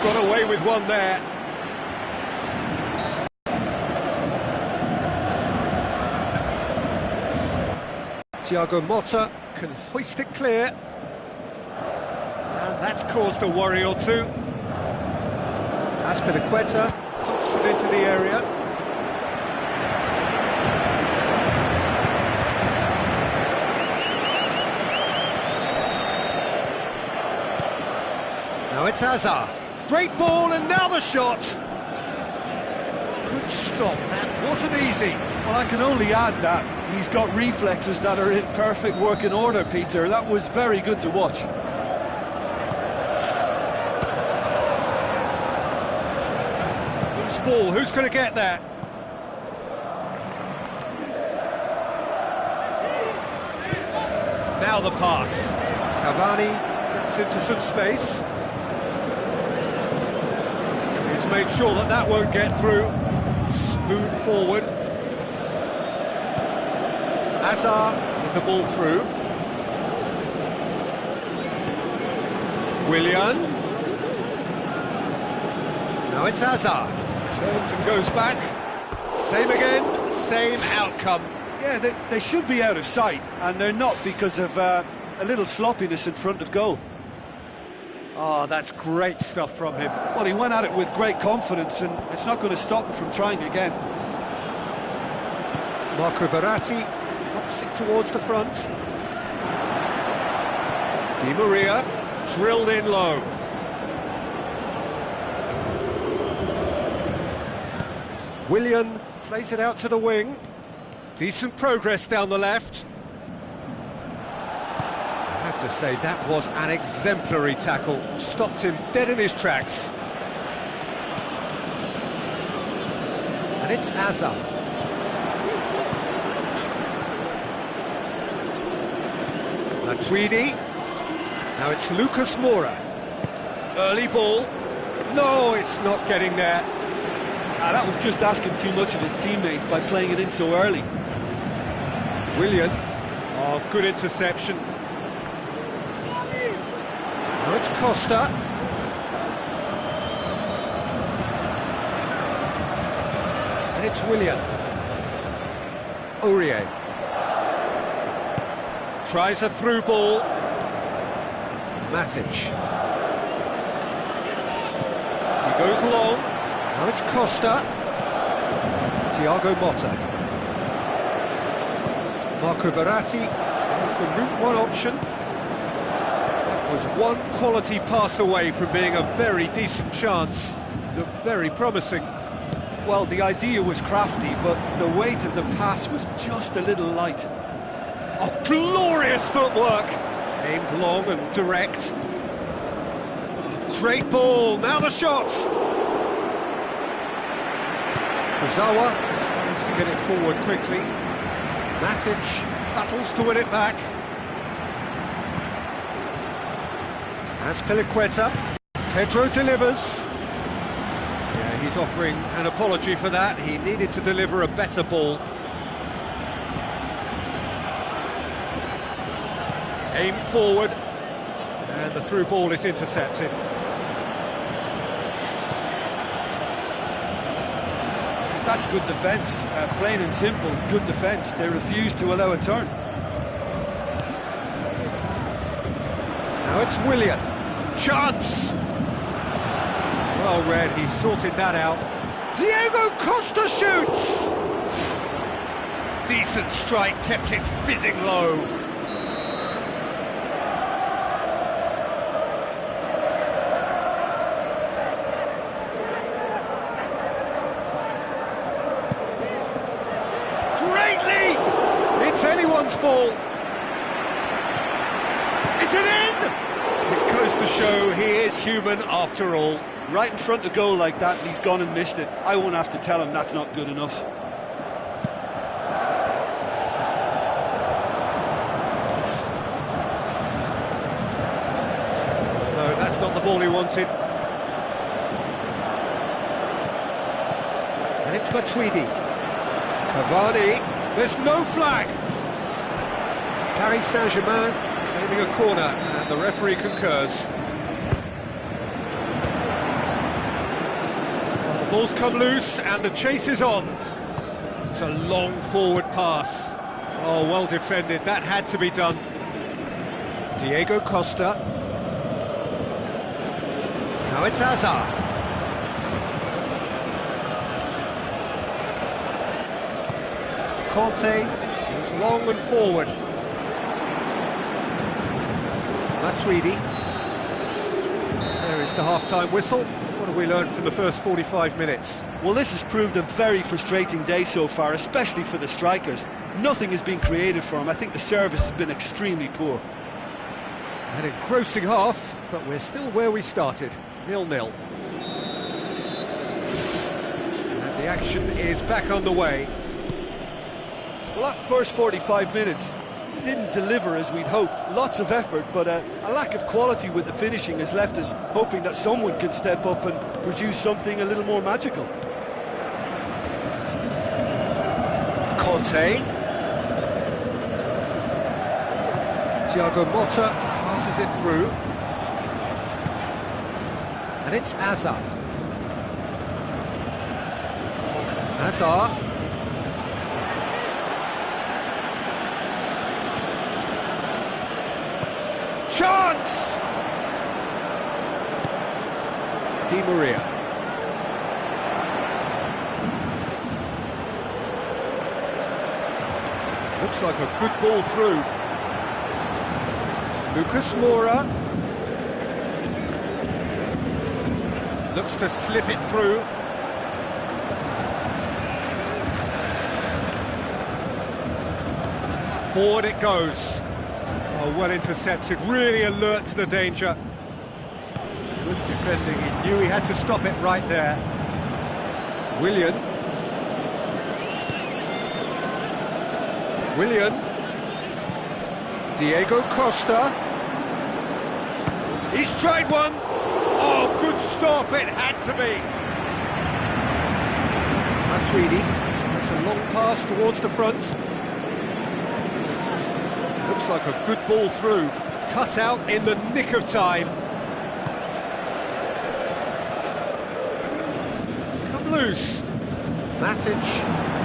got away with one there. Thiago Motta can hoist it clear. And that's caused a worry or two. Azpilicueta pumps it into the area. Now it's Hazard. Great ball, and now the shot. Good stop, that wasn't easy. Well, I can only add that he's got reflexes that are in perfect working order, Peter. That was very good to watch. Loose ball, who's going to get that? Now the pass. Cavani gets into some space. He's made sure that that won't get through. Spoon forward. Hazard with the ball through. Willian. Now it's Hazard. Turns and goes back. Same again, same outcome. Yeah, they should be out of sight, and they're not because of a little sloppiness in front of goal. Oh, that's great stuff from him. Well, he went at it with great confidence, and it's not going to stop him from trying again. Marco Verratti knocks it towards the front. Di Maria drilled in low. Willian plays it out to the wing. Decent progress down the left. I have to say, that was an exemplary tackle. Stopped him dead in his tracks. And it's Hazard. Matuidi. Now it's Lucas Moura. Early ball. No, it's not getting there. That was just asking too much of his teammates by playing it in so early. Willian. Oh, good interception. Now it's Costa. And it's Willian. Aurier. Tries a through ball. Matic. He goes long. Now it's Costa. Thiago Motta. Marco Verratti tries the route one option. That was one quality pass away from being a very decent chance. Looked very promising. Well, the idea was crafty, but the weight of the pass was just a little light. Oh, glorious footwork! Aimed long and direct. Oh, great ball, now the shot! Kurzawa tries to get it forward quickly. Matic battles to win it back. Azpilicueta. Pedro delivers. Yeah, he's offering an apology for that. He needed to deliver a better ball. Aimed forward. And the through ball is intercepted. That's good defence, plain and simple, good defence. They refuse to allow a turn. Now it's Willian. Chance! Well read, he sorted that out. Diego Costa shoots! Decent strike, kept it fizzing low. Great leap! It's anyone's ball. Is it in? It goes to show he is human after all. Right in front of goal like that, and he's gone and missed it. I won't have to tell him that's not good enough. No, that's not the ball he wanted. And it's Matuidi. Cavani, there's no flag! Paris Saint-Germain claiming a corner, and the referee concurs. Ball's come loose and the chase is on. It's a long forward pass. Oh, well defended, that had to be done. Diego Costa. Now it's Hazard. Conte goes long and forward. Matuidi. There is the half-time whistle. What have we learned from the first 45 minutes? Well, this has proved a very frustrating day so far, especially for the strikers. Nothing has been created for them. I think the service has been extremely poor. An engrossing half, but we're still where we started, 0-0. And the action is back underway. Well, that first 45 minutes didn't deliver as we'd hoped. Lots of effort, but a lack of quality with the finishing has left us hoping that someone can step up and produce something a little more magical. Conte. Thiago Motta passes it through. And it's Hazard. Hazard. Chance! Di Maria. Looks like a good ball through. Lucas Moura. Looks to slip it through. Forward it goes. Oh, well intercepted, really alert to the danger. Good defending, he knew he had to stop it right there. Willian. Diego Costa. He's tried one. Oh, good stop, it had to be. Matuidi tries a long pass towards the front. Looks like a good ball through, cut out in the nick of time. It's come loose. Matic,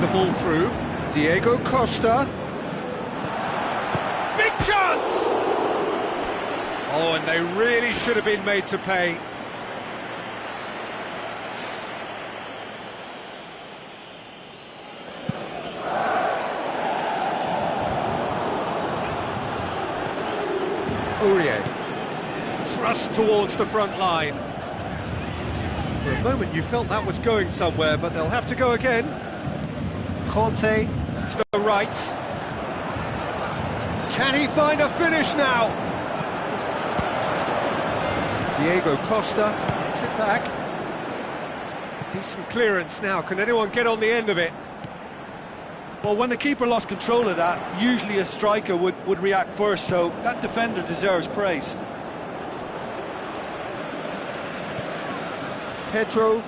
the ball through. Diego Costa. Big chance! Oh, and they really should have been made to pay. Aurier, thrust towards the front line. For a moment you felt that was going somewhere, but they'll have to go again. Conte to the right. Can he find a finish now? Diego Costa gets it back. Decent clearance now, can anyone get on the end of it? Well, when the keeper lost control of that, usually a striker would react first, so that defender deserves praise. Pedro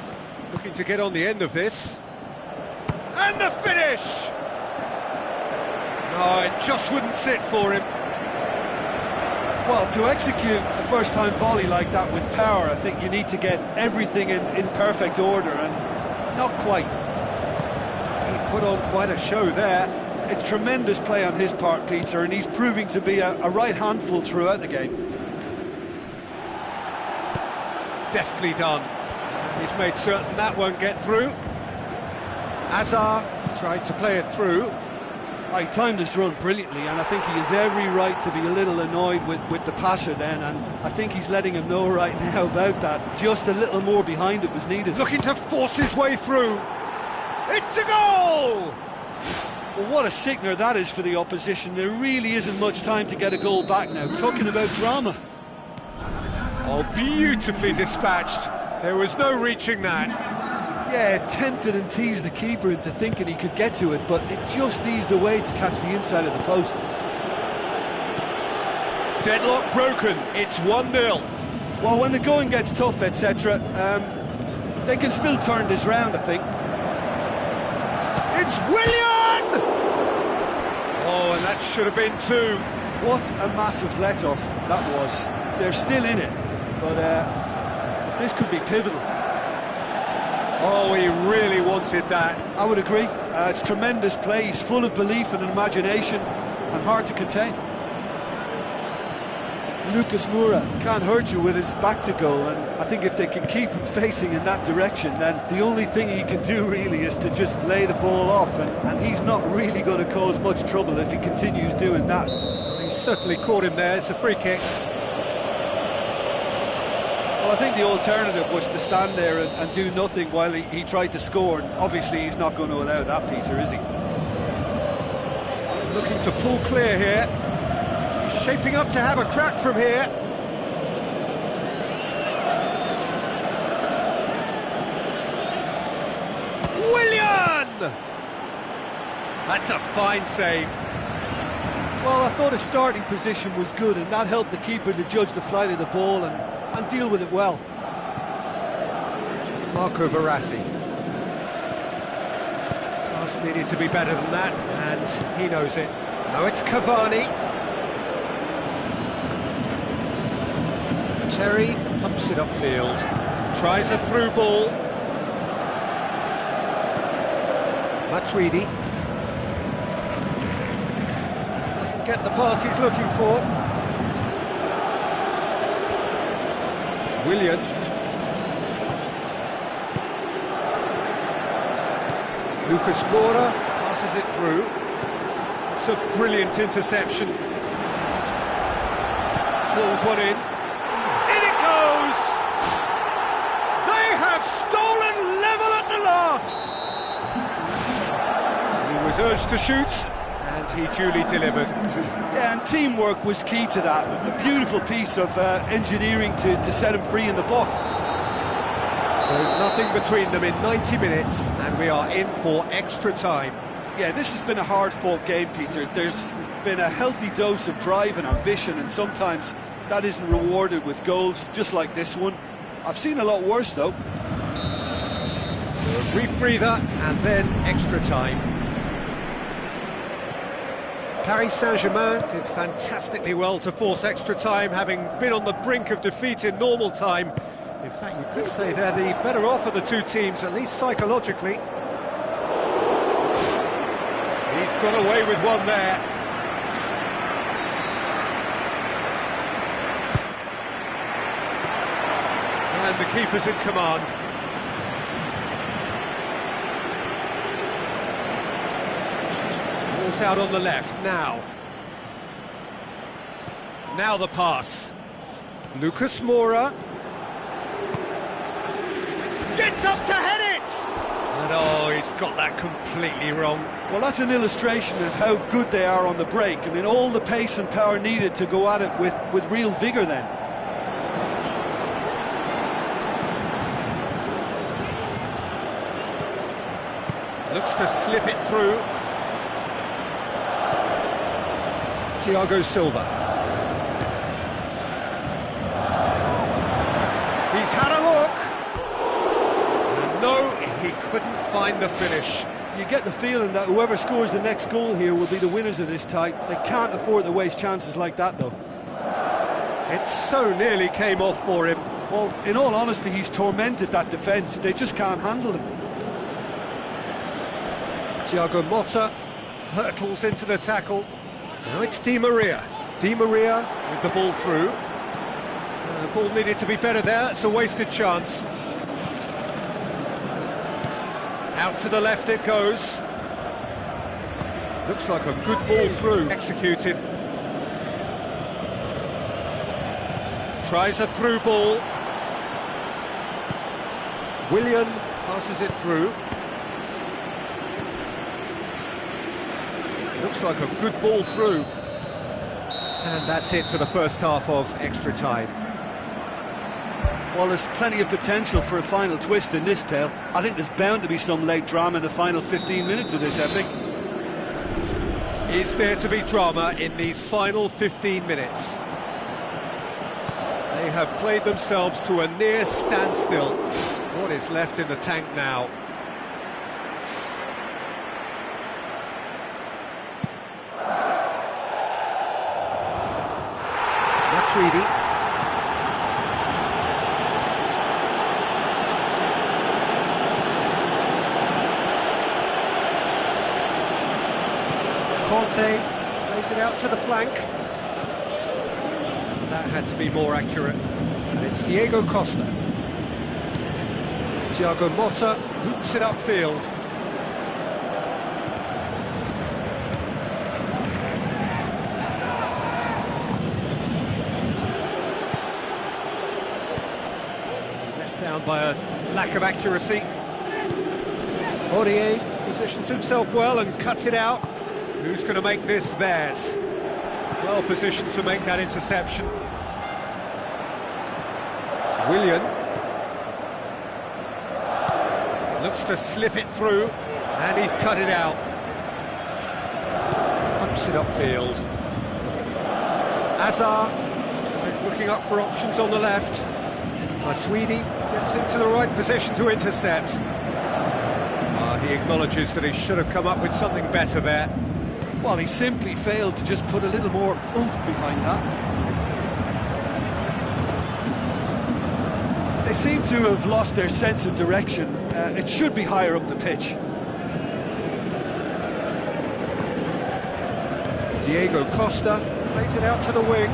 looking to get on the end of this. And the finish! No, it just wouldn't sit for him. Well, to execute a first-time volley like that with power, I think you need to get everything in perfect order, and not quite. He put on quite a show there. It's tremendous play on his part, Peter, and he's proving to be a right handful throughout the game. Deftly done. He's made certain that won't get through. Hazard tried to play it through. He timed this run brilliantly, and I think he has every right to be a little annoyed with the passer then, and I think he's letting him know right now about that. Just a little more behind it was needed. Looking to force his way through. It's a goal! Well, what a sickener that is for the opposition. There really isn't much time to get a goal back now. Talking about drama. Oh, beautifully dispatched. There was no reaching that. Yeah, tempted and teased the keeper into thinking he could get to it, but it just eased away to catch the inside of the post. Deadlock broken, it's 1-0. Well, when the going gets tough, etc., they can still turn this round, I think. It's Willian! Oh, and that should have been two. What a massive let-off that was. They're still in it, but this could be pivotal. Oh, he really wanted that. I would agree. It's tremendous play. He's full of belief and imagination and hard to contain. Lucas Moura can't hurt you with his back to goal, and I think if they can keep him facing in that direction, then the only thing he can do really is to just lay the ball off, and he's not really going to cause much trouble if he continues doing that. He certainly caught him there. It's a free kick. Well, I think the alternative was to stand there and do nothing while he tried to score, and obviously he's not going to allow that, Peter, is he? Looking to pull clear here. He's shaping up to have a crack from here. Willian! That's a fine save. Well, I thought his starting position was good, and that helped the keeper to judge the flight of the ball and deal with it well. Marco Verratti. Pass needed to be better than that, and he knows it. No, it's Cavani. Terry pumps it upfield. Tries a through ball. Matuidi. Doesn't get the pass he's looking for. Willian. Lucas Moura passes it through. It's a brilliant interception. Trills one in. In it goes! They have stolen level at the last! He was urged to shoot, and he duly delivered. Yeah, and teamwork was key to that. A beautiful piece of engineering to set him free in the box. So nothing between them in 90 minutes, and we are in for extra time. Yeah, this has been a hard-fought game, Peter. There's been a healthy dose of drive and ambition, and sometimes that isn't rewarded with goals, just like this one. I've seen a lot worse, though. So a brief breather, and then extra time. Paris Saint-Germain did fantastically well to force extra time, having been on the brink of defeat in normal time. In fact, you could say they're the better off of the two teams, at least psychologically. He's got away with one there. And the keeper's in command. Ball's out on the left, now. Now the pass. Lucas Moura. Gets up to head it! And oh, he's got that completely wrong. Well, that's an illustration of how good they are on the break. I mean, all the pace and power needed to go at it with real vigour then. Looks to slip it through. Thiago Silva. He's had a look. And no, he couldn't find the finish. You get the feeling that whoever scores the next goal here will be the winners of this tie. They can't afford to waste chances like that, though. It so nearly came off for him. Well, in all honesty, he's tormented that defence. They just can't handle him. Thiago Motta hurtles into the tackle. Now it's Di Maria. Di Maria with the ball through. The ball needed to be better there. It's a wasted chance. Out to the left it goes. Looks like a good ball through. Executed. Tries a through ball. Willian passes it through. Looks like a good ball through. And that's it for the first half of extra time. Well, there's plenty of potential for a final twist in this tale. I think there's bound to be some late drama in the final 15 minutes of this epic. Is there to be drama in these final 15 minutes? They have played themselves to a near standstill. What is left in the tank now? Matuidi. Conte plays it out to the flank. That had to be more accurate. And it's Diego Costa. Thiago Motta boots it upfield. Let down by a lack of accuracy. Aurier positions himself well and cuts it out. Who's going to make this theirs? Well positioned to make that interception. Willian looks to slip it through, and he's cut it out. Pumps it upfield. Hazard is looking up for options on the left. Matuidi gets into the right position to intercept. He acknowledges that he should have come up with something better there. Well, he simply failed to just put a little more oomph behind that. They seem to have lost their sense of direction. It should be higher up the pitch. Diego Costa plays it out to the wing.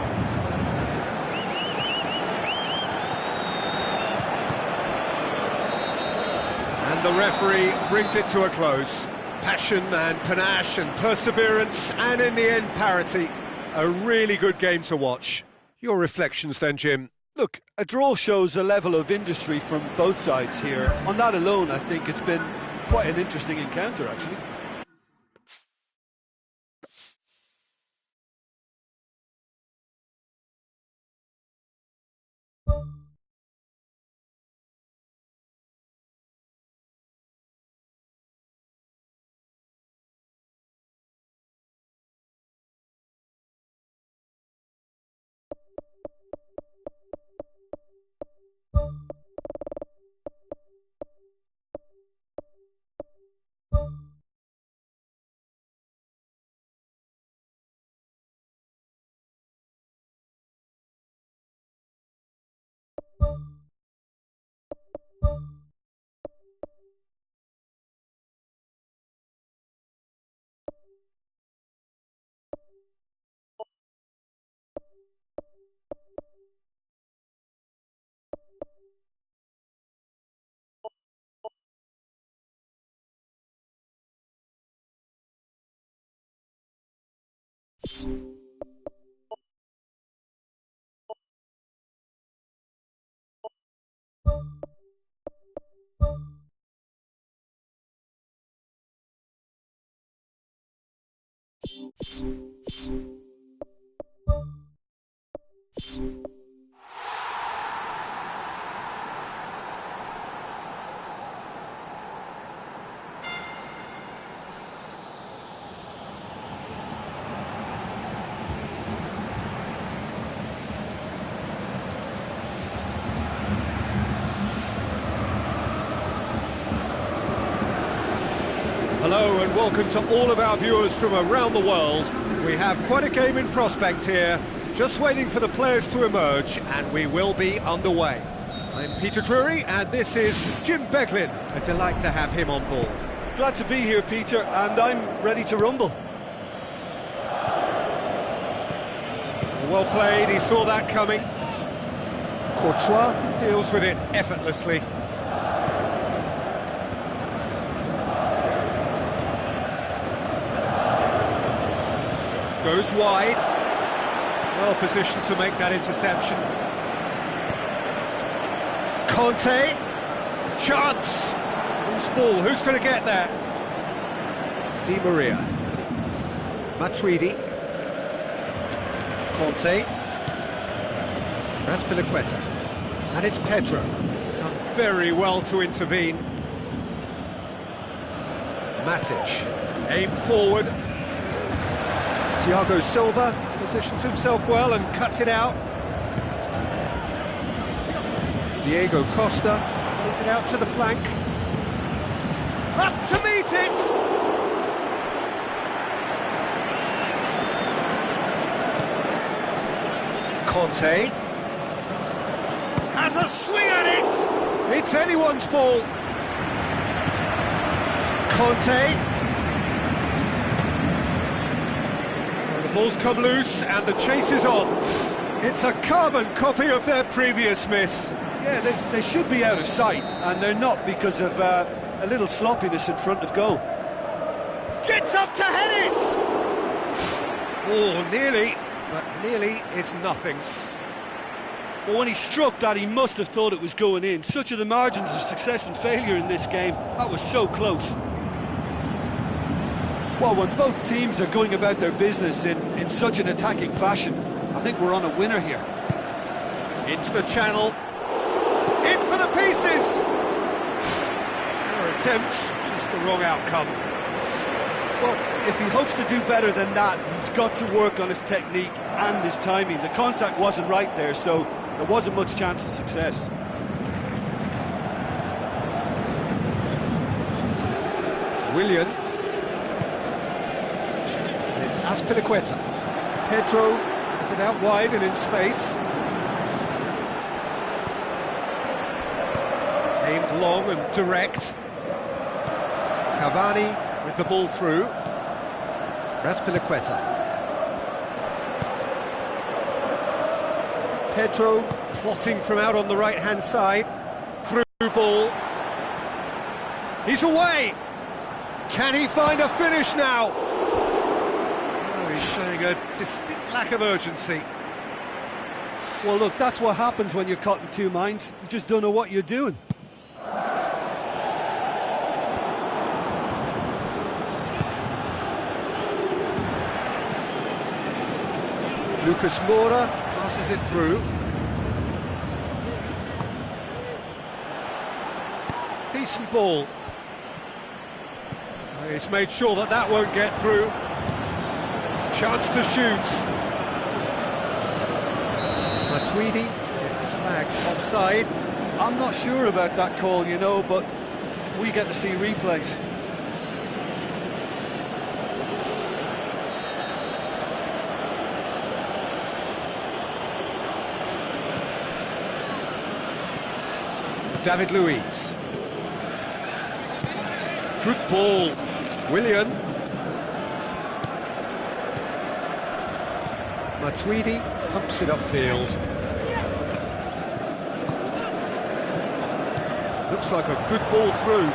And the referee brings it to a close. Passion and panache and perseverance, and in the end parity. A really good game to watch. Your reflections then, Jim? Look, a draw shows a level of industry from both sides here. On that alone, I think it's been quite an interesting encounter, actually. Hello and welcome to all of our viewers from around the world. We have quite a game in prospect here, just waiting for the players to emerge, and we will be underway. I'm Peter Drury, and this is Jim Beglin. A delight to have him on board. Glad to be here, Peter, and I'm ready to rumble. Well played, he saw that coming. Courtois deals with it effortlessly. Goes wide. Well positioned to make that interception. Conte. Chance. Who's ball? Who's going to get that? Di Maria. Matuidi. Conte. Azpilicueta. And it's Pedro. Done very well to intervene. Matic. Aim forward. Thiago Silva positions himself well and cuts it out. Diego Costa plays it out to the flank. Up to meet it! Conte has a swing at it! It's anyone's ball. Conte. Ball's come loose and the chase is on. It's a carbon copy of their previous miss. Yeah, they should be out of sight, and they're not because of a little sloppiness in front of goal. Gets up to head it! Oh, nearly, but nearly is nothing. Well, when he struck that, he must have thought it was going in. Such are the margins of success and failure in this game. That was so close. Well, when both teams are going about their business in such an attacking fashion, I think we're on a winner here. Into the channel. In for the pieces! Fair attempt, just the wrong outcome. Well, if he hopes to do better than that, he's got to work on his technique and his timing. The contact wasn't right there, so there wasn't much chance of success. Willian. And it's Azpilicueta. Pedro has it out wide and in space. Aimed long and direct. Cavani with the ball through. Azpilicueta. Pedro plotting from out on the right-hand side. Through ball. He's away! Can he find a finish now? Oh, he's showing a distinct lack of urgency. Well, look, that's what happens when you're caught in two minds. You just don't know what you're doing. Lucas Moura passes it through. Decent ball. He's made sure that that won't get through. Chance to shoot. Matuidi gets flagged offside. I'm not sure about that call, you know, but we get to see replays. David Luiz. Good ball. Willian. Matuidi pumps it upfield. Looks like a good ball through.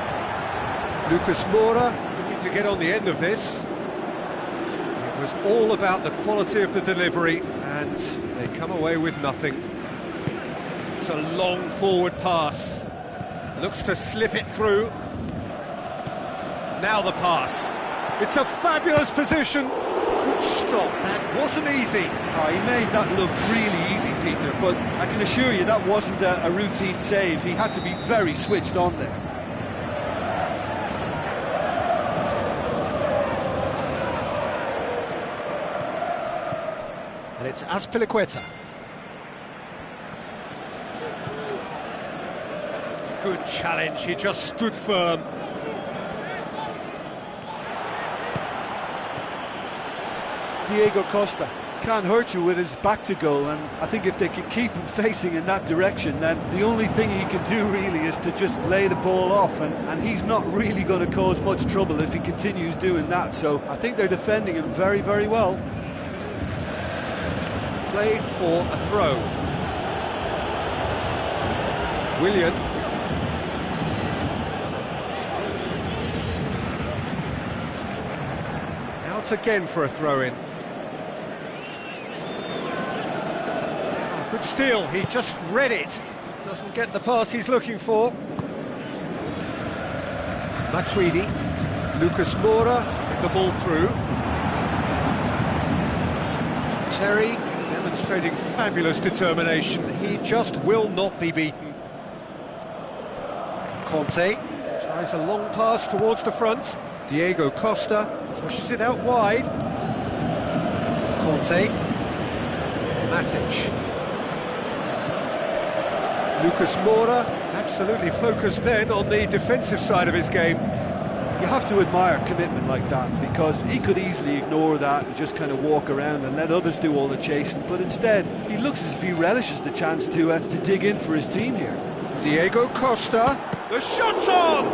Lucas Moura looking to get on the end of this. It was all about the quality of the delivery, and they come away with nothing. It's a long forward pass. Looks to slip it through. Now the pass. It's a fabulous position. Good stop. That wasn't easy. Oh, he made that look really easy, Peter, but I can assure you that wasn't a routine save. He had to be very switched on there. And it's Azpilicueta. Good challenge, he just stood firm. Diego Costa can't hurt you with his back to goal, and I think if they can keep him facing in that direction, then the only thing he can do really is to just lay the ball off, and he's not really going to cause much trouble if he continues doing that, so I think they're defending him very, very well. Play for a throw. Willian. Out again for a throw-in. Oh, good steal, he just read it. Doesn't get the pass he's looking for. Matuidi. Lucas Moura with the ball through. Terry demonstrating fabulous determination. He just will not be beaten. Conte tries a long pass towards the front. Diego Costa pushes it out wide. Conte. Matic. Lucas Moura absolutely focused then on the defensive side of his game. You have to admire commitment like that, because he could easily ignore that and just kind of walk around and let others do all the chasing, but instead he looks as if he relishes the chance to dig in for his team here. Diego Costa, the shot's on!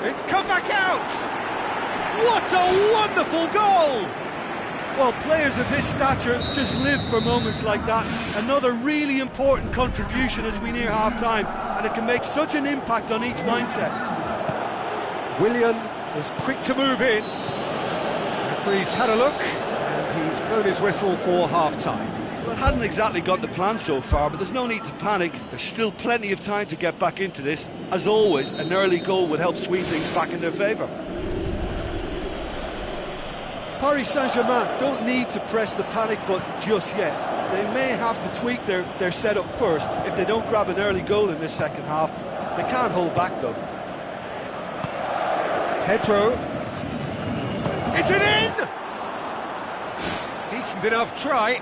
It's come back out! What a wonderful goal! Well, players of his stature just live for moments like that. Another really important contribution as we near half-time, and it can make such an impact on each mindset. Willian was quick to move in. The referee's had a look, and he's blown his whistle for half-time. Well, it hasn't exactly gone to plan so far, but there's no need to panic. There's still plenty of time to get back into this. As always, an early goal would help swing things back in their favour. Paris Saint-Germain don't need to press the panic button just yet. They may have to tweak their setup first if they don't grab an early goal in this second half. They can't hold back though. Pedro. Is it in? Decent enough try.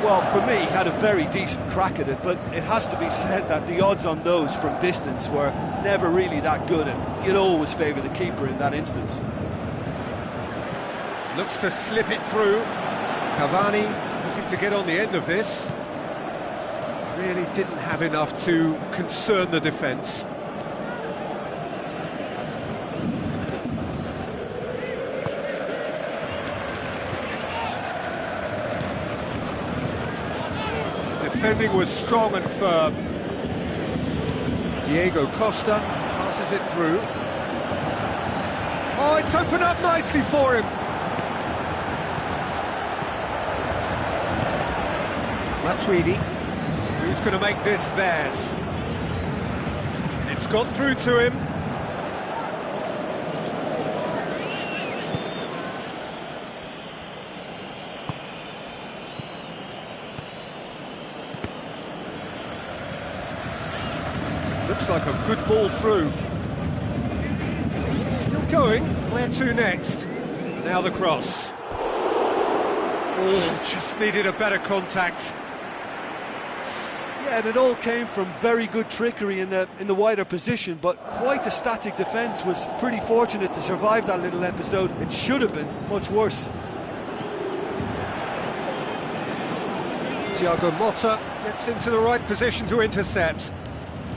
Well, for me, he had a very decent crack at it, but it has to be said that the odds on those from distance were never really that good, and you'd always favour the keeper in that instance. Looks to slip it through. Cavani looking to get on the end of this. Really didn't have enough to concern the defence. Defending was strong and firm. Diego Costa passes it through. Oh, it's opened up nicely for him. Matuidi, who's going to make this theirs? It's got through to him. Looks like a good ball through. Still going. Where to next? Now the cross. Oh, just needed a better contact. Yeah, and it all came from very good trickery in the wider position, but quite a static defence. Was pretty fortunate to survive that little episode. It should have been much worse. Thiago Motta gets into the right position to intercept.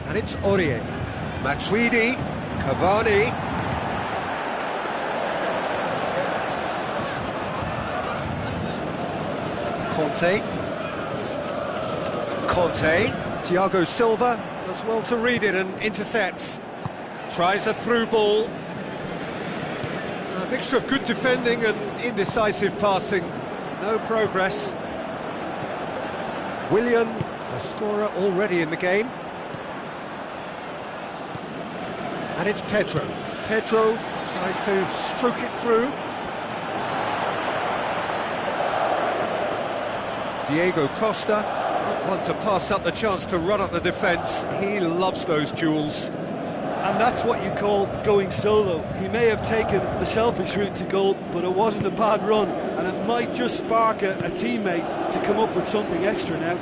And it's Aurier. Matuidi, Cavani. Conte, Thiago Silva does well to read it and intercepts. Tries a through ball. A mixture of good defending and indecisive passing. No progress. Willian, a scorer already in the game. And it's Pedro. Pedro tries to stroke it through. Diego Costa, not one to pass up the chance to run up the defence. He loves those duels. And that's what you call going solo. He may have taken the selfish route to goal, but it wasn't a bad run, and it might just spark a teammate to come up with something extra now.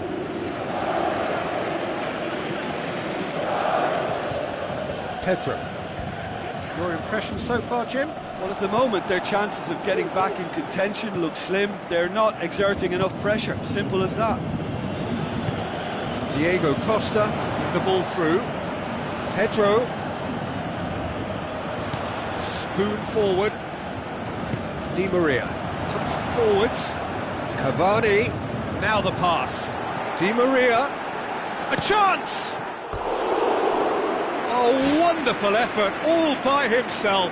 Pedro. Your impression so far, Jim? Well, at the moment, their chances of getting back in contention look slim. They're not exerting enough pressure. Simple as that. Diego Costa with the ball through. Pedro. Spoon forward. Di Maria pumps it forwards. Cavani. Now the pass. Di Maria. A chance! A wonderful effort, all by himself.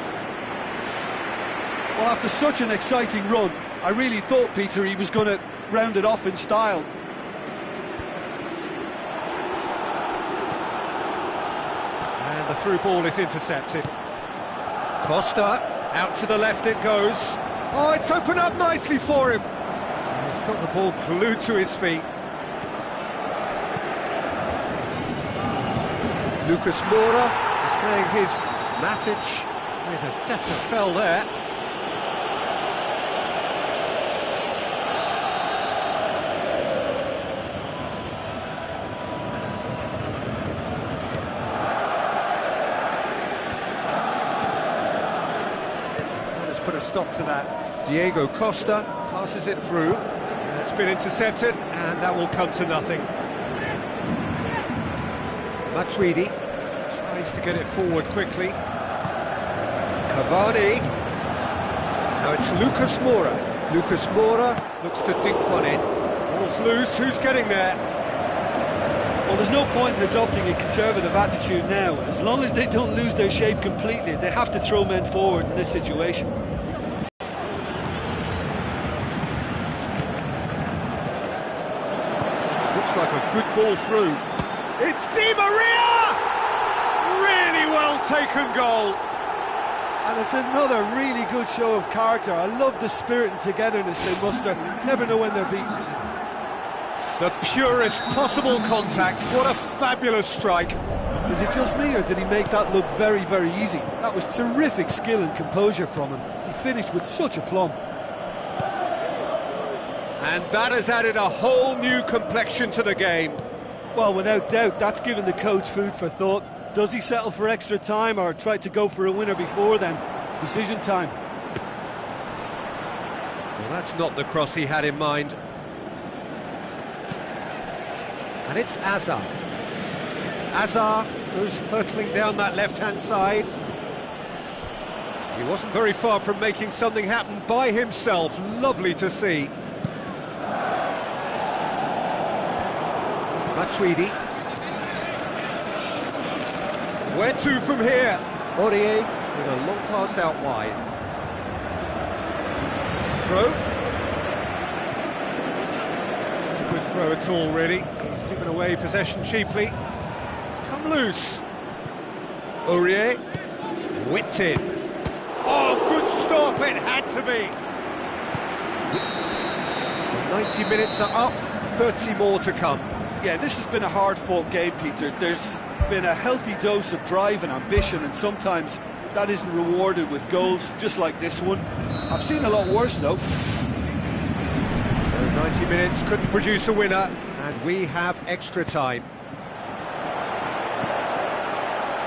Well, after such an exciting run, I really thought, Peter, he was going to round it off in style. And the through ball is intercepted. Costa, out to the left it goes. Oh, it's opened up nicely for him. He's got the ball glued to his feet. Lucas Moura displaying his Matic with a definite fell there. Let's put a stop to that. Diego Costa passes it through. It's been intercepted, and that will come to nothing. Matuidi tries to get it forward quickly. Cavani. Now it's Lucas Moura. Lucas Moura looks to dink one in. Ball's loose, who's getting there? Well, there's no point in adopting a conservative attitude now. As long as they don't lose their shape completely, they have to throw men forward in this situation. Looks like a good ball through. It's Di Maria! Really well taken goal. And it's another really good show of character. I love the spirit and togetherness they muster. Never know when they're beaten. The purest possible contact. What a fabulous strike. Is it just me, or did he make that look very, very easy? That was terrific skill and composure from him. He finished with such aplomb. And that has added a whole new complexion to the game. Well, without doubt, that's given the coach food for thought. Does he settle for extra time or try to go for a winner before then? Decision time. Well, that's not the cross he had in mind. And it's Azar. Azar goes hurtling down that left-hand side. He wasn't very far from making something happen by himself. Lovely to see. Matuidi. Where to from here? Aurier with a long pass out wide. It's a throw. It's a good throw at all, really. He's given away possession cheaply. It's come loose. Aurier whipped in. Oh, good stop, it had to be. 90 minutes are up, 30 more to come. Yeah, this has been a hard-fought game, Peter. There's been a healthy dose of drive and ambition, and sometimes that isn't rewarded with goals, just like this one. I've seen a lot worse, though. So 90 minutes couldn't produce a winner, and we have extra time.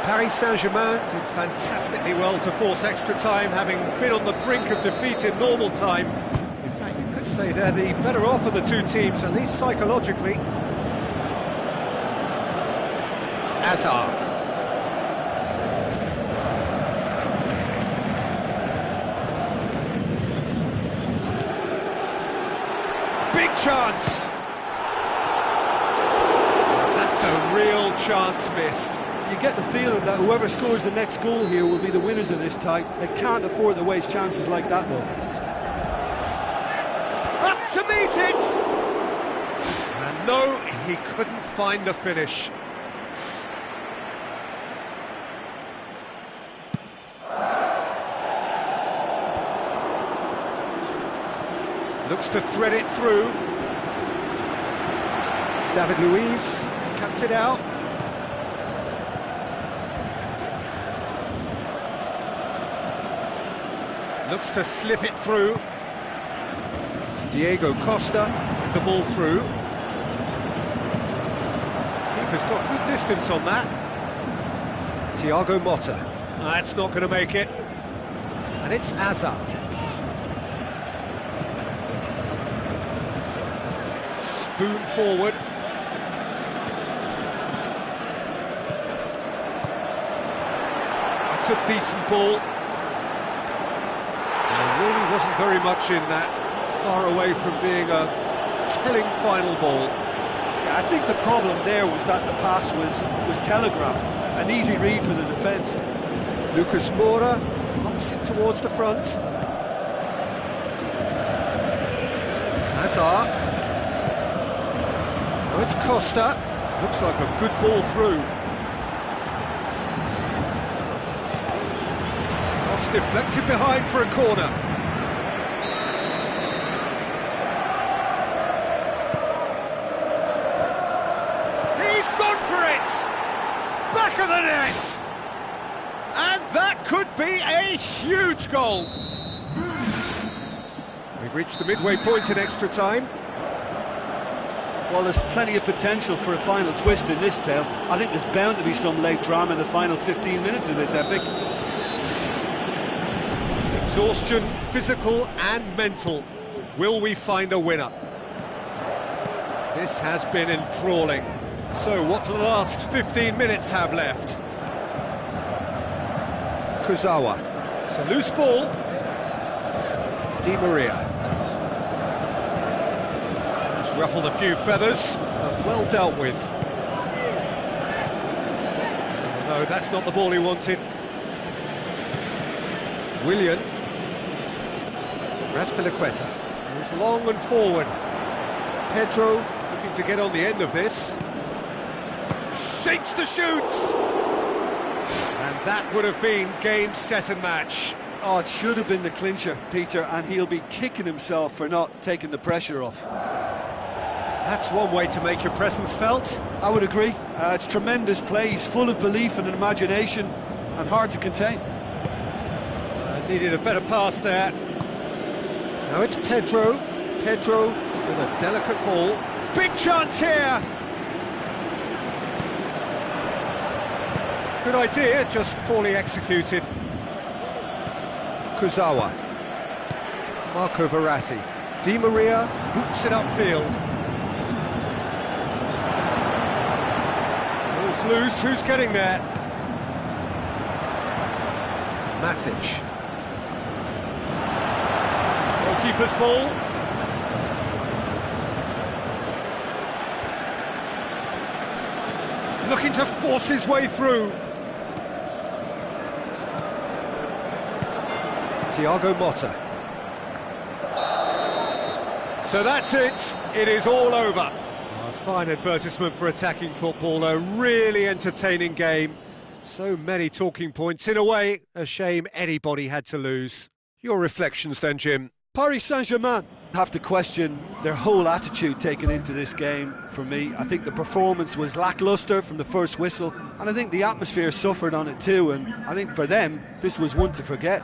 Paris Saint-Germain did fantastically well to force extra time, having been on the brink of defeat in normal time. In fact, you could say they're the better off of the two teams, at least psychologically. Azar. Big chance! That's a real chance missed. You get the feeling that whoever scores the next goal here will be the winners of this tie. They can't afford to waste chances like that, though. Up to meet it! And no, he couldn't find the finish. Looks to thread it through. David Luiz cuts it out. Looks to slip it through. Diego Costa with the ball through. Keeper's got good distance on that. Thiago Motta. That's not going to make it. And it's Azar. Spoon forward. That's a decent ball. There really wasn't very much in that. Not far away from being a telling final ball. Yeah, I think the problem there was that the pass was telegraphed. An easy read for the defence. Lucas Moura knocks it towards the front. Azar. Oh, it's Costa. Looks like a good ball through. Cross deflected behind for a corner. He's gone for it! Back of the net! And that could be a huge goal. We've reached the midway point in extra time. Well, there's plenty of potential for a final twist in this tale. I think there's bound to be some late drama in the final 15 minutes of this epic. Exhaustion, physical and mental. Will we find a winner? This has been enthralling. So what do the last 15 minutes have left? Kurzawa. It's a loose ball. Di Maria. ruffled a few feathers, but well dealt with. No, that's not the ball he wanted. Willian. Raspilicueta goes long and forward. Pedro looking to get on the end of this. Shapes the shoots! And that would have been game, set and match. Oh, it should have been the clincher, Peter, and he'll be kicking himself for not taking the pressure off. That's one way to make your presence felt. I would agree. It's tremendous play. He's full of belief and imagination and hard to contain. Needed a better pass there. Now it's Pedro. Pedro with a delicate ball. Big chance here! Good idea, just poorly executed. Kurzawa. Marco Verratti. Di Maria boots it upfield. Ball's loose, who's getting there? Matic. Goalkeeper's ball. Looking to force his way through. Thiago Motta. So that's it. It is all over. A fine advertisement for attacking football. A really entertaining game. So many talking points. In a way, a shame anybody had to lose. Your reflections then, Jim? Paris Saint-Germain have to question their whole attitude taken into this game. For me, I think the performance was lacklustre from the first whistle, and I think the atmosphere suffered on it too, and I think for them this was one to forget.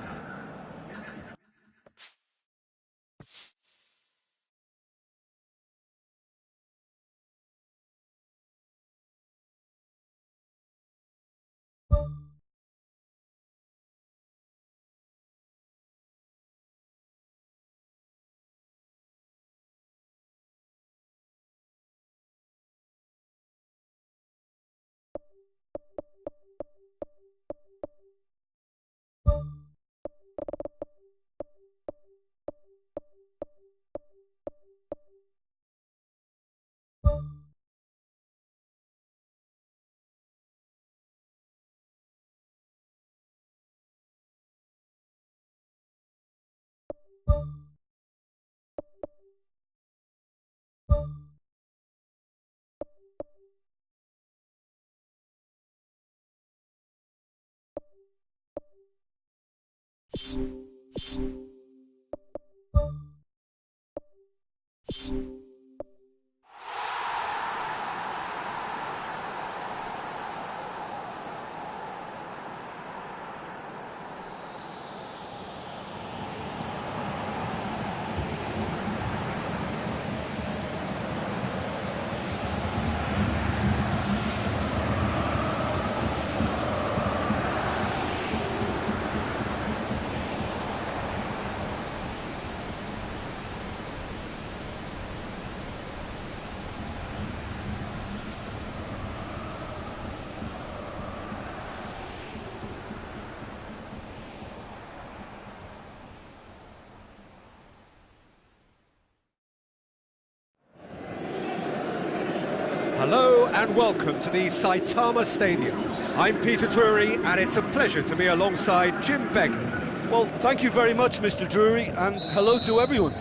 Hello and welcome to the Saitama Stadium. I'm Peter Drury and it's a pleasure to be alongside Jim Begley. Well, thank you very much, Mr. Drury, and hello to everyone.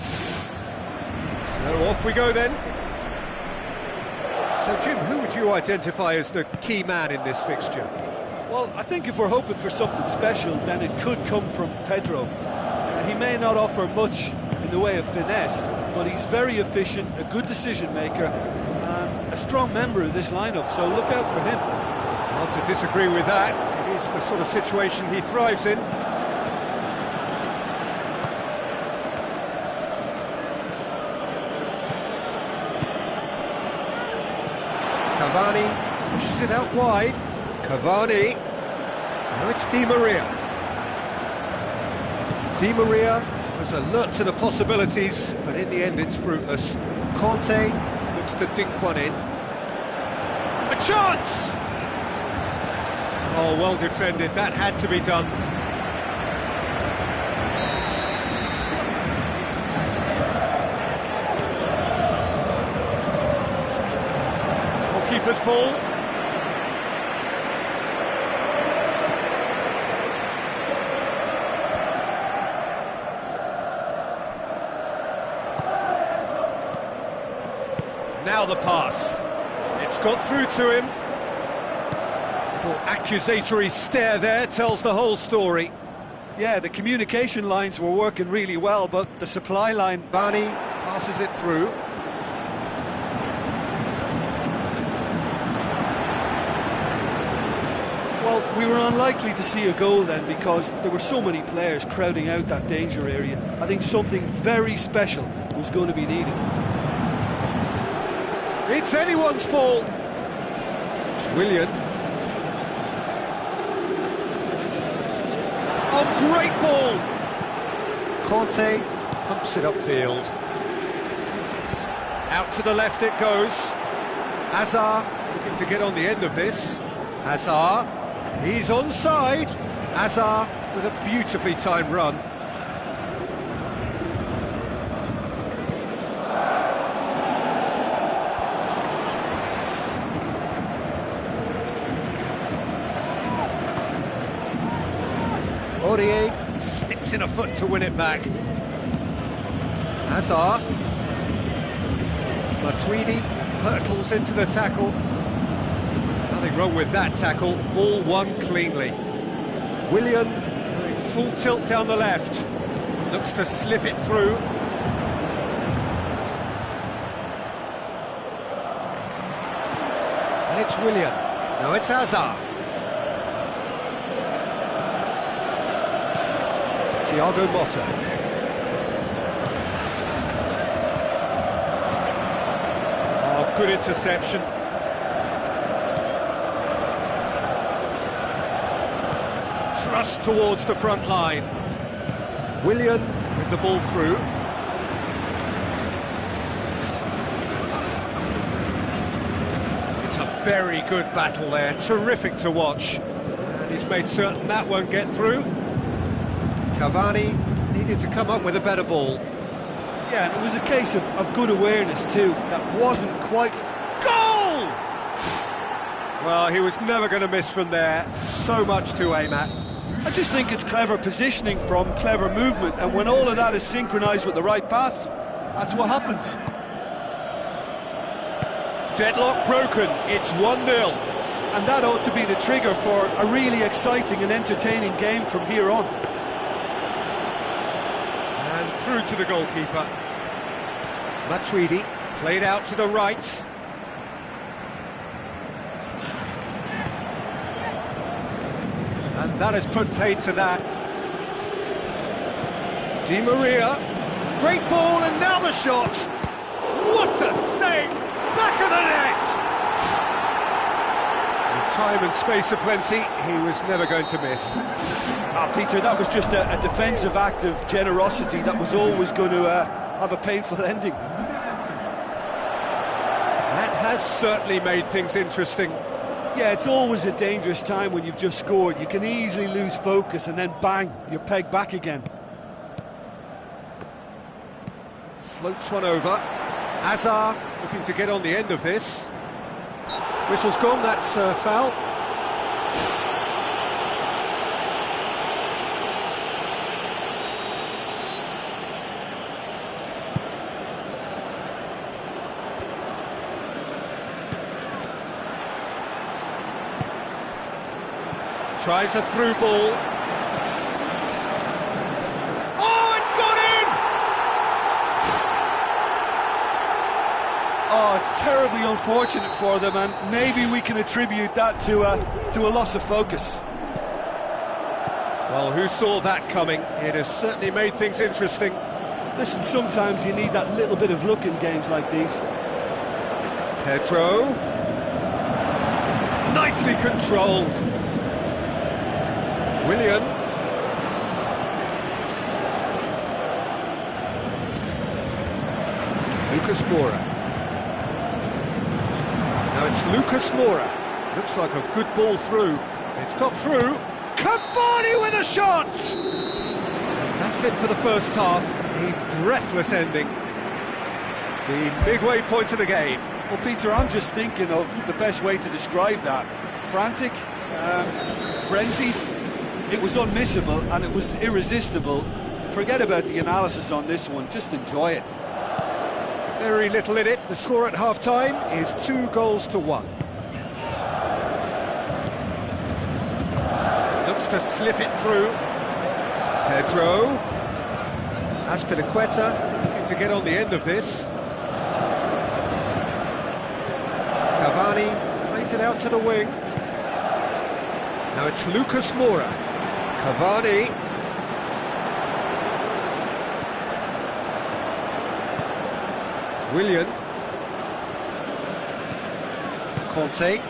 So off we go then. So Jim, who would you identify as the key man in this fixture? Well, I think if we're hoping for something special, then it could come from Pedro. He may not offer much in the way of finesse, but he's very efficient, a good decision maker, and a strong member of this lineup, so look out for him. Hard to disagree with that. It is the sort of situation he thrives in. Cavani pushes it out wide. Cavani. Now it's Di Maria. Di Maria was alert to the possibilities, but in the end it's fruitless. Conte looks to dink one in. A chance! Oh, well defended. That had to be done. goalkeeper's ball. Now the pass. It's got through to him. Little accusatory stare there tells the whole story. Yeah, the communication lines were working really well, but the supply line... Barney passes it through. Well, we were unlikely to see a goal then because there were so many players crowding out that danger area. I think something very special was going to be needed. It's anyone's ball. Willian. Oh, great ball! Conte pumps it upfield. Out to the left it goes. Hazard looking to get on the end of this. Hazard, he's onside. Hazard with a beautifully timed run. Aurier sticks in a foot to win it back. Hazard. Matuidi hurtles into the tackle. Nothing wrong with that tackle. Ball won cleanly. Willian going full tilt down the left. Looks to slip it through. And it's Willian. No, it's Hazard. Thiago Motta. Oh, good interception. Thrust towards the front line. Willian with the ball through. It's a very good battle there, terrific to watch. And he's made certain that won't get through. Cavani needed to come up with a better ball. Yeah, and it was a case of good awareness too. That wasn't quite... Goal! Well, he was never going to miss from there. So much to aim at. I just think it's clever positioning from clever movement, and when all of that is synchronised with the right pass, that's what happens. Deadlock broken, it's 1-0. And that ought to be the trigger for a really exciting and entertaining game from here on. Through to the goalkeeper. Matuidi played out to the right. And that has put paid to that. Di Maria, great ball and now the shot. What a save! Back of the net! With time and space aplenty, he was never going to miss. Peter, that was just a defensive act of generosity that was always going to have a painful ending. That has certainly made things interesting. Yeah, it's always a dangerous time when you've just scored. You can easily lose focus and then bang, you're pegged back again. Floats one over. Hazard looking to get on the end of this. Whistle's gone, that's foul. Tries a through ball. Oh, it's gone in! Oh, it's terribly unfortunate for them, and maybe we can attribute that to a loss of focus. Well, who saw that coming? It has certainly made things interesting. Listen, sometimes you need that little bit of luck in games like these. Pedro. Nicely controlled. Willian. Lucas Moura. Now it's Lucas Moura. Looks like a good ball through. It's got through. Cavani with a shot! And that's it for the first half. A breathless ending. The midway point of the game. Well, Peter, I'm just thinking of the best way to describe that. Frantic, frenzied. It was unmissable and it was irresistible. Forget about the analysis on this one, just enjoy it. Very little in it. The score at half-time is 2-1. Looks to slip it through. Pedro. Azpilicueta looking to get on the end of this. Cavani plays it out to the wing. Now it's Lucas Moura. Cavani. Willian. Conte.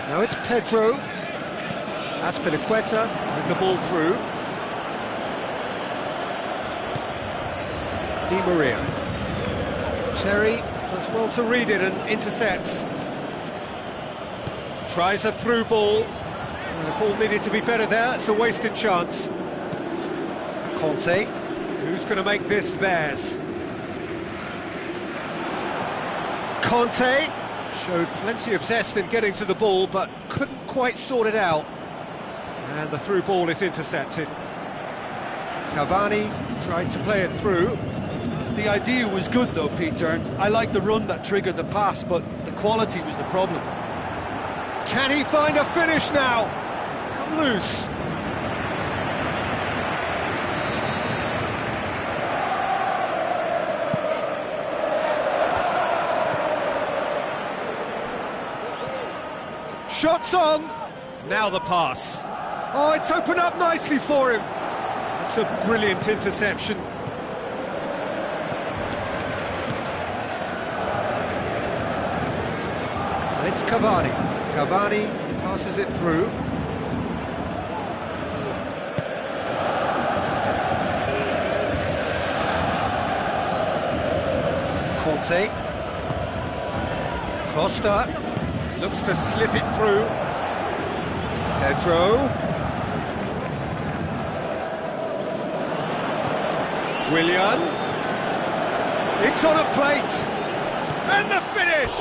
Now it's Pedro. Azpilicueta with the ball through. Di Maria. Terry does well to read it and intercepts. Tries a through ball. The ball needed to be better there. It's a wasted chance. Conte. Who's going to make this theirs? Conte showed plenty of zest in getting to the ball, but couldn't quite sort it out. And the through ball is intercepted. Cavani tried to play it through. The idea was good though, Peter, and I like the run that triggered the pass, but the quality was the problem. Can he find a finish now? He's come loose. Shots on! Now the pass. Oh, it's opened up nicely for him. It's a brilliant interception. And it's Cavani. Cavani passes it through. Conte. Costa. Looks to slip it through. Pedro. Willian. It's on a plate. And the finish!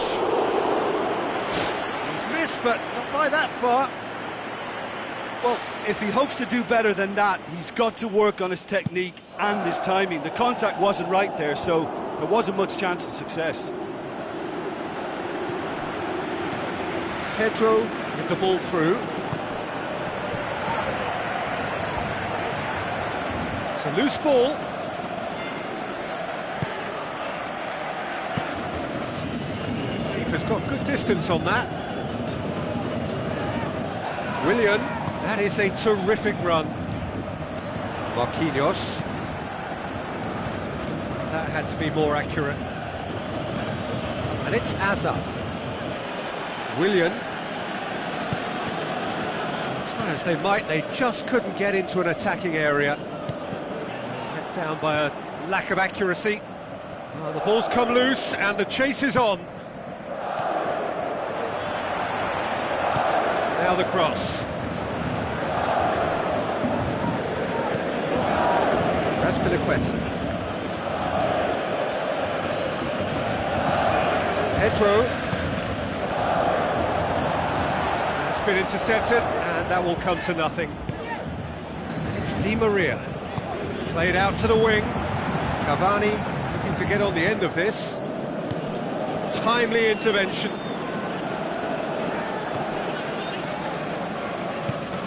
He's missed, but not by that far. Well, if he hopes to do better than that, he's got to work on his technique and his timing. The contact wasn't right there, so there wasn't much chance of success. Pedro with the ball through. It's a loose ball. Keeper's got good distance on that. Willian, that is a terrific run. Marquinhos. That had to be more accurate. And it's Azar. Willian. Try as they might, they just couldn't get into an attacking area. Let down by a lack of accuracy. Well, the ball's come loose and the chase is on. Now the cross. Azpilicueta. Pedro. Been intercepted, and that will come to nothing. It's Di Maria. Played out to the wing. Cavani looking to get on the end of this. Timely intervention.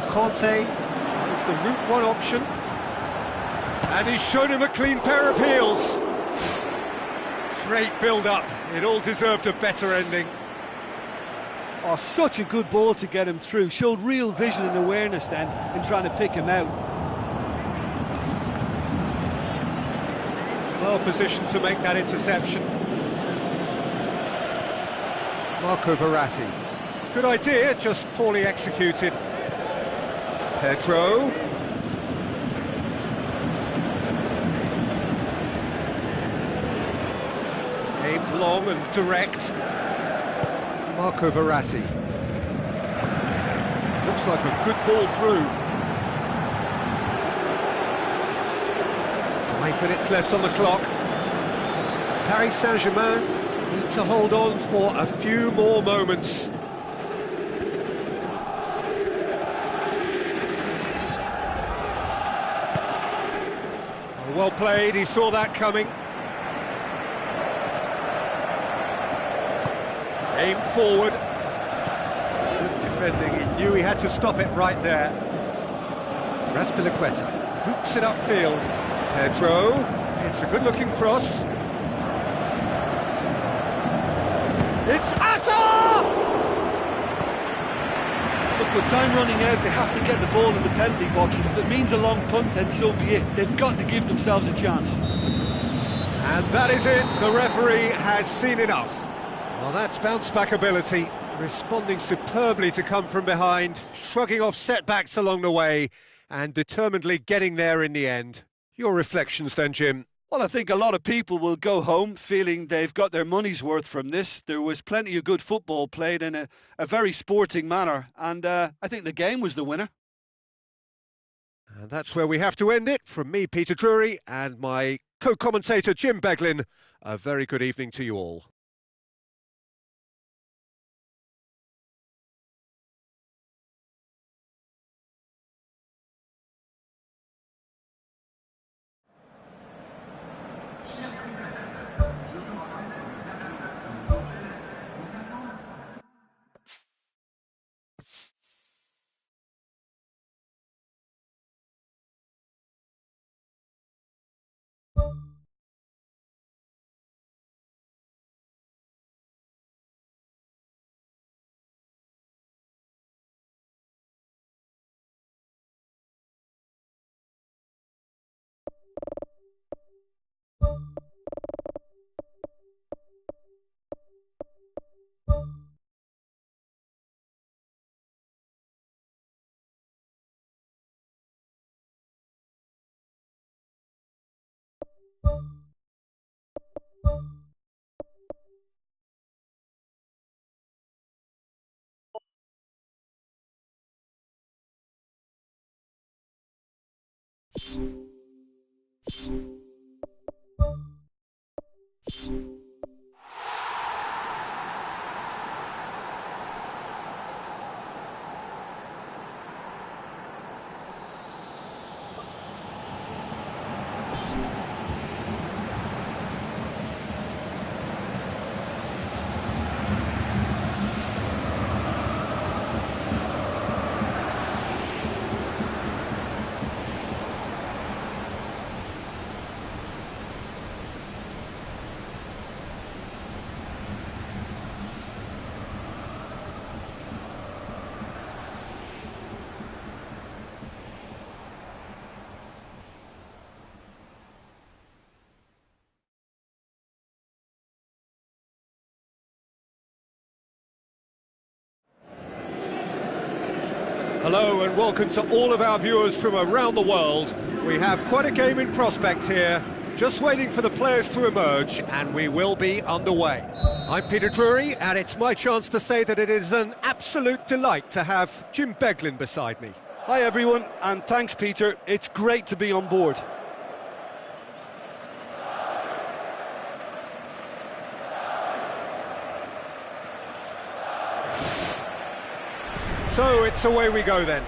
Conte tries the route one option. And he's shown him a clean pair of heels. Great build-up. It all deserved a better ending. Oh, such a good ball to get him through. Showed real vision and awareness then in trying to pick him out. Well positioned to make that interception. Marco Verratti. Good idea, just poorly executed. Pedro. Aimed long and direct. Marco Verratti. Looks like a good ball through. 5 minutes left on the clock. Paris Saint-Germain need to hold on for a few more moments. Well played, he saw that coming. Aim forward. Good defending, he knew he had to stop it right there. Raspilicueta boots it upfield. Pedro, it's a good-looking cross. It's Asa! Look, with time running out, they have to get the ball in the penalty box, and if it means a long punt, then so be it. They've got to give themselves a chance. And that is it, the referee has seen enough. Well, that's bounce-back ability, responding superbly to come from behind, shrugging off setbacks along the way, and determinedly getting there in the end. Your reflections then, Jim? Well, I think a lot of people will go home feeling they've got their money's worth from this. There was plenty of good football played in a very sporting manner, and I think the game was the winner. And that's where we have to end it. From me, Peter Drury, and my co-commentator, Jim Beglin, a very good evening to you all. Hello and welcome to all of our viewers from around the world. We have quite a game in prospect here, just waiting for the players to emerge, and we will be underway. I'm Peter Drury, and it's my chance to say that it is an absolute delight to have Jim Beglin beside me. Hi everyone, and thanks Peter, it's great to be on board. So it's away we go then.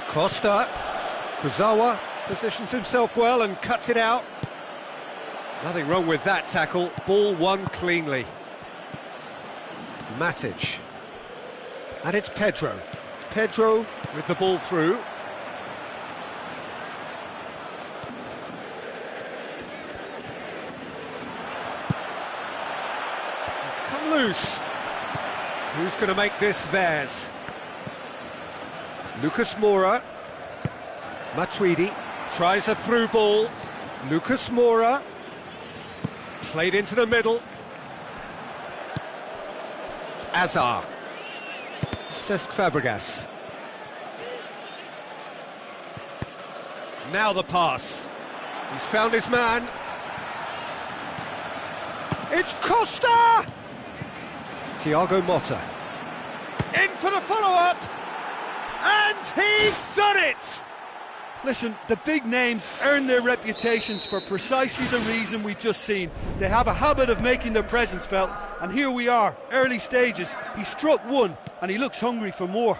Costa, Kuzawa positions himself well and cuts it out. Nothing wrong with that tackle, ball won cleanly. Matic, and it's Pedro. Pedro with the ball through. Come loose. Who's going to make this theirs? Lucas Moura. Matuidi tries a through ball. Lucas Moura. Played into the middle. Azar. Cesc Fabregas. Now the pass. He's found his man. It's Costa! Thiago Motta. In for the follow-up! And he's done it! Listen, the big names earn their reputations for precisely the reason we've just seen. They have a habit of making their presence felt, and here we are, early stages. He struck one, and he looks hungry for more.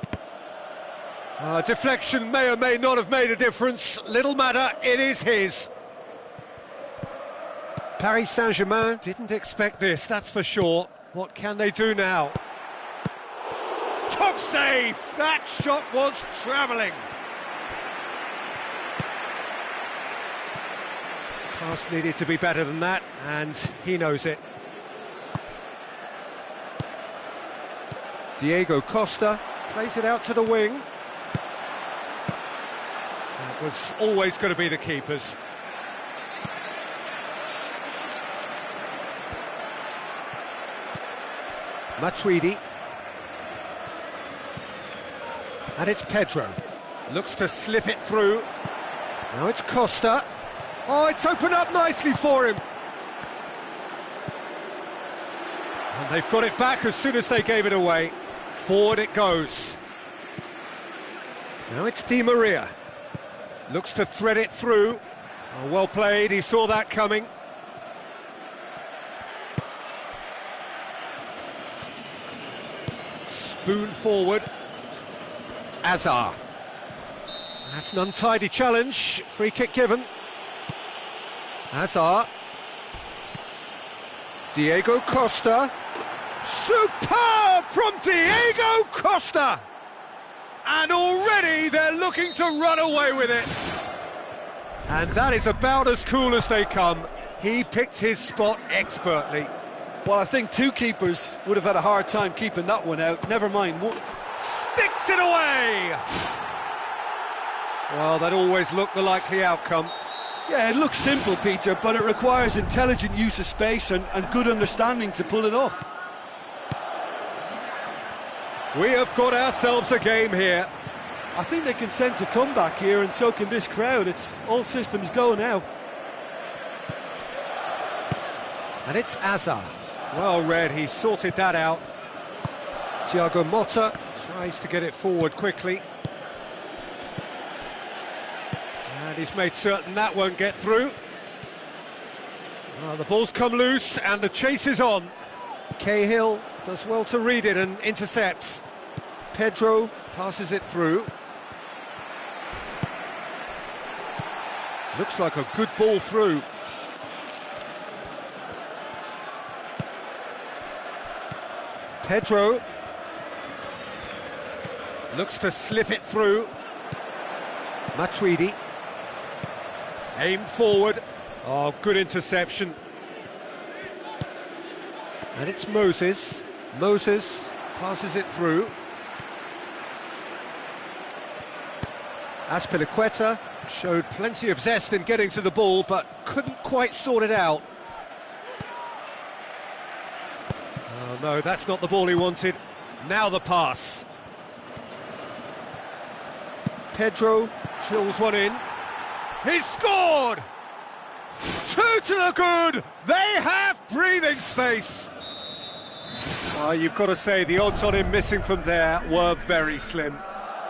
Deflection may or may not have made a difference. Little matter, it is his. Paris Saint-Germain didn't expect this, that's for sure. What can they do now? Top save! That shot was travelling. Pass needed to be better than that, and he knows it. Diego Costa plays it out to the wing. That was always going to be the keeper's. Matuidi. And it's Pedro. Looks to slip it through. Now it's Costa. Oh, it's opened up nicely for him. And they've got it back as soon as they gave it away. Forward it goes. Now it's Di Maria. Looks to thread it through. Oh, well played, he saw that coming. Spoon forward. Azar. That's an untidy challenge. Free kick given. Azar. Diego Costa. Superb from Diego Costa! And already they're looking to run away with it. And that is about as cool as they come. He picked his spot expertly. Well, I think two keepers would have had a hard time keeping that one out. Never mind. Sticks it away! Well, that always looked the likely outcome. Yeah, it looks simple, Peter, but it requires intelligent use of space and good understanding to pull it off. We have got ourselves a game here. I think they can sense a comeback here, and so can this crowd. It's all systems go now. And it's Azar. Well read, he sorted that out. Thiago Motta tries to get it forward quickly. And he's made certain that won't get through. Well, the ball's come loose and the chase is on. Cahill does well to read it and intercepts. Pedro passes it through. Looks like a good ball through. Pedro looks to slip it through. Matuidi aimed forward. Oh, good interception. And it's Moses. Moses passes it through. Azpilicueta showed plenty of zest in getting to the ball, but couldn't quite sort it out. Oh no, that's not the ball he wanted. Now the pass. Pedro drills one in. He's scored! 2 to the good! They have breathing space! Oh, you've got to say, the odds on him missing from there were very slim.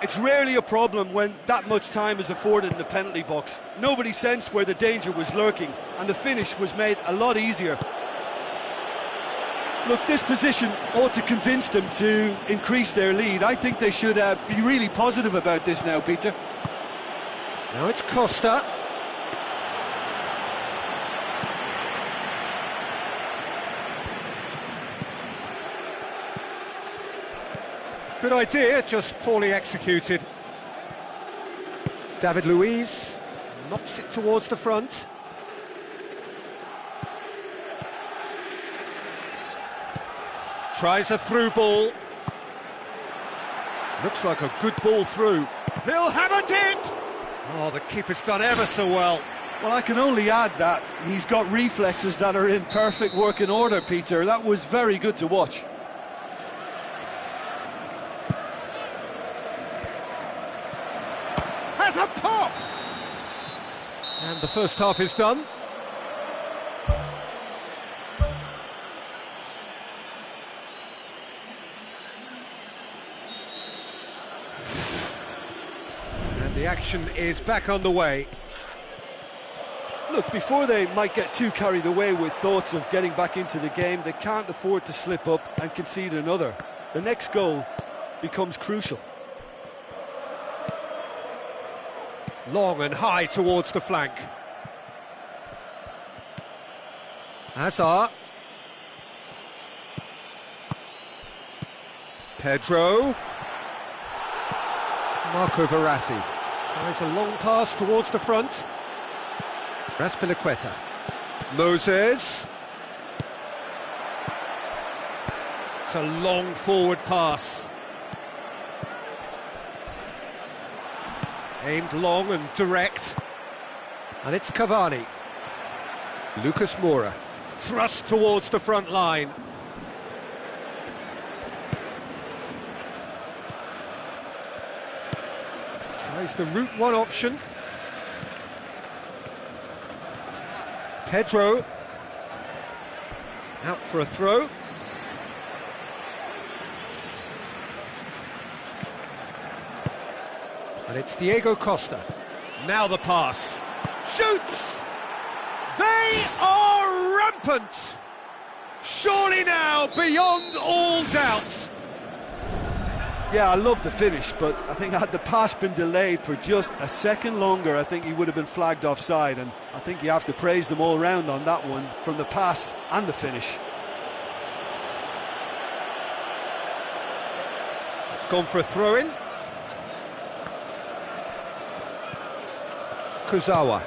It's rarely a problem when that much time is afforded in the penalty box. Nobody sensed where the danger was lurking, and the finish was made a lot easier. Look, this position ought to convince them to increase their lead. I think they should be really positive about this now, Peter. Now it's Costa. Good idea, just poorly executed. David Luiz knocks it towards the front. Tries a through ball. Looks like a good ball through. He'll have a dip! Oh, the keeper's done ever so well. Well, I can only add that he's got reflexes that are in perfect working order, Peter. That was very good to watch. Has a pop! And the first half is done. The action is back on the way. Look, before they might get too carried away with thoughts of getting back into the game, they can't afford to slip up and concede another. The next goal becomes crucial. Long and high towards the flank. Hazard. Pedro. Marco Verratti tries a long pass towards the front. Raspilicueta. Moses. It's a long forward pass. Aimed long and direct. And it's Cavani. Lucas Moura. Thrust towards the front line. Tries the route one option. Pedro. Out for a throw. And it's Diego Costa. Now the pass. Shoots! They are rampant! Surely now, beyond all doubt. Yeah, I love the finish, but I think had the pass been delayed for just a second longer, I think he would have been flagged offside, and I think you have to praise them all round on that one, from the pass and the finish. It's gone for a throw-in. Kurzawa.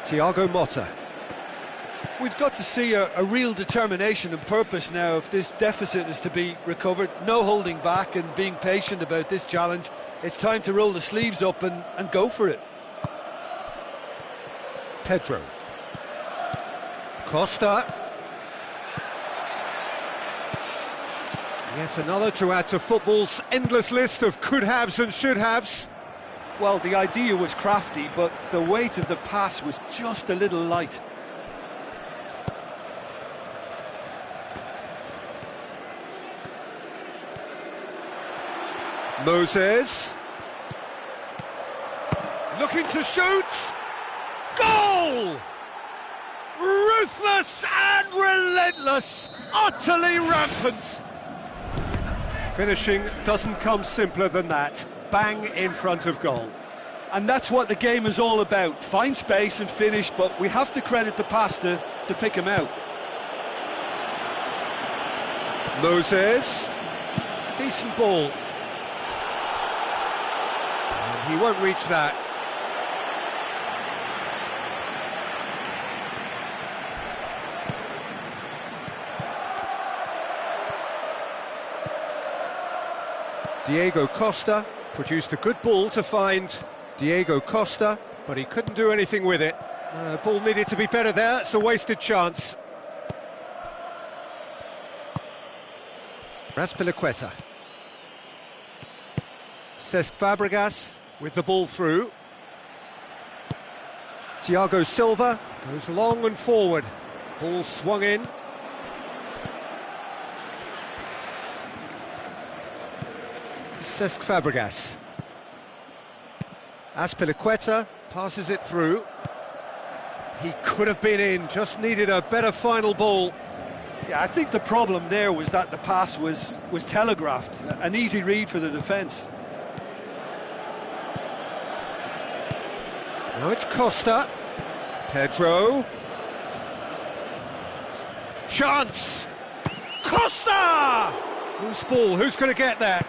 Thiago Motta. We've got to see a real determination and purpose now if this deficit is to be recovered. No holding back and being patient about this challenge. It's time to roll the sleeves up and go for it. Pedro. Costa. Yet another to add to football's endless list of could-haves and should-haves. Well, the idea was crafty, but the weight of the pass was just a little light. Moses. Looking to shoot. Goal! Ruthless and relentless, utterly rampant. Finishing doesn't come simpler than that. Bang in front of goal. And that's what the game is all about. Find space and finish, but we have to credit the pass to pick him out. Moses. Decent ball. And he won't reach that. Diego Costa produced a good ball to find Diego Costa, but he couldn't do anything with it. Ball needed to be better there, it's a wasted chance. Raspilicueta. Cesc Fabregas with the ball through. Thiago Silva goes long and forward. Ball swung in. Cesc Fabregas. Azpilicueta passes it through. He could have been in, just needed a better final ball. Yeah, I think the problem there was that the pass was telegraphed. An easy read for the defence. Now it's Costa. Pedro. Chance! Costa! Loose ball, who's going to get there?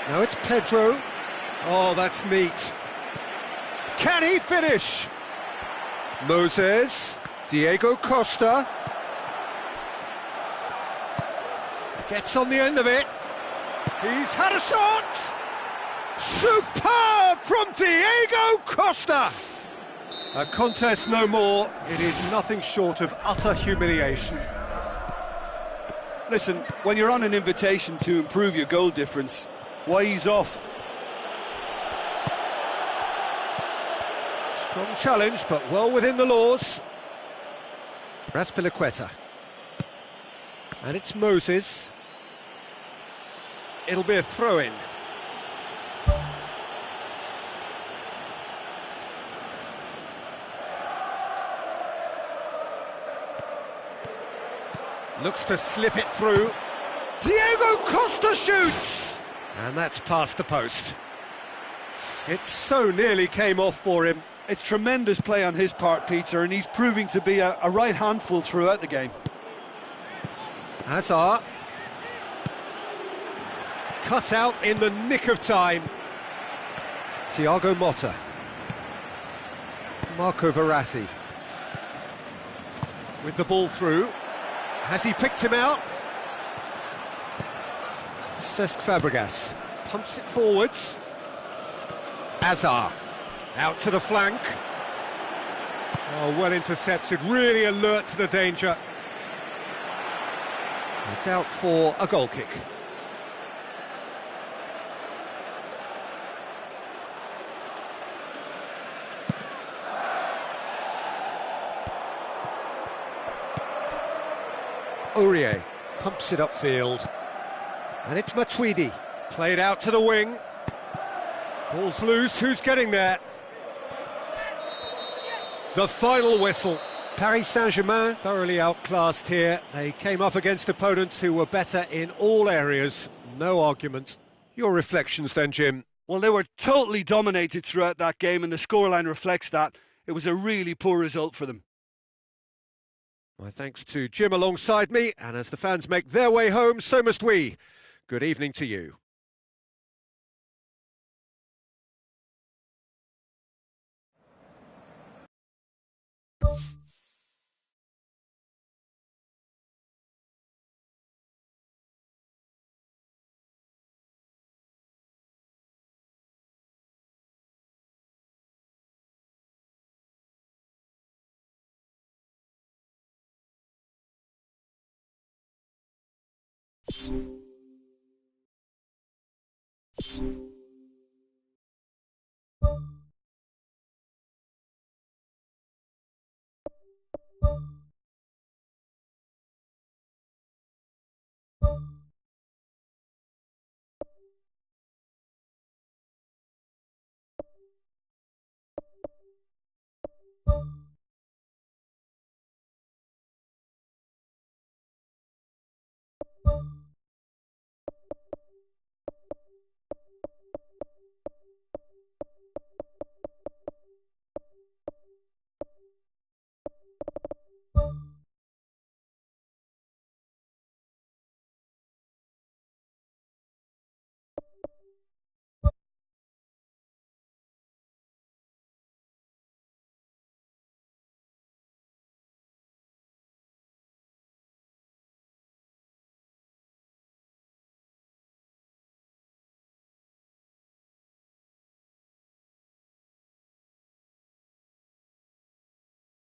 Now it's Pedro. Oh, that's neat. Can he finish? Moses. Diego Costa. Gets on the end of it. He's had a shot! Superb from Diego Costa! A contest no more. It is nothing short of utter humiliation. Listen, when you're on an invitation to improve your goal difference, why ease off? Strong challenge, but well within the laws. Raspilicueta. And it's Moses. It'll be a throw-in. Looks to slip it through. Diego Costa shoots! And that's past the post. It so nearly came off for him. It's tremendous play on his part, Peter, and he's proving to be a right handful throughout the game. Hazard. Cut out in the nick of time. Thiago Motta. Marco Verratti. With the ball through. Has he picked him out? Cesc Fabregas pumps it forwards. Hazard out to the flank. Oh, well intercepted, really alert to the danger. It's out for a goal kick. Aurier pumps it upfield. And it's Matuidi. Played out to the wing. Ball's loose, who's getting there? The final whistle. Paris Saint-Germain thoroughly outclassed here. They came up against opponents who were better in all areas. No argument. Your reflections then, Jim? Well, they were totally dominated throughout that game, and the scoreline reflects that. It was a really poor result for them. My thanks to Jim alongside me, and as the fans make their way home, so must we. Good evening to you.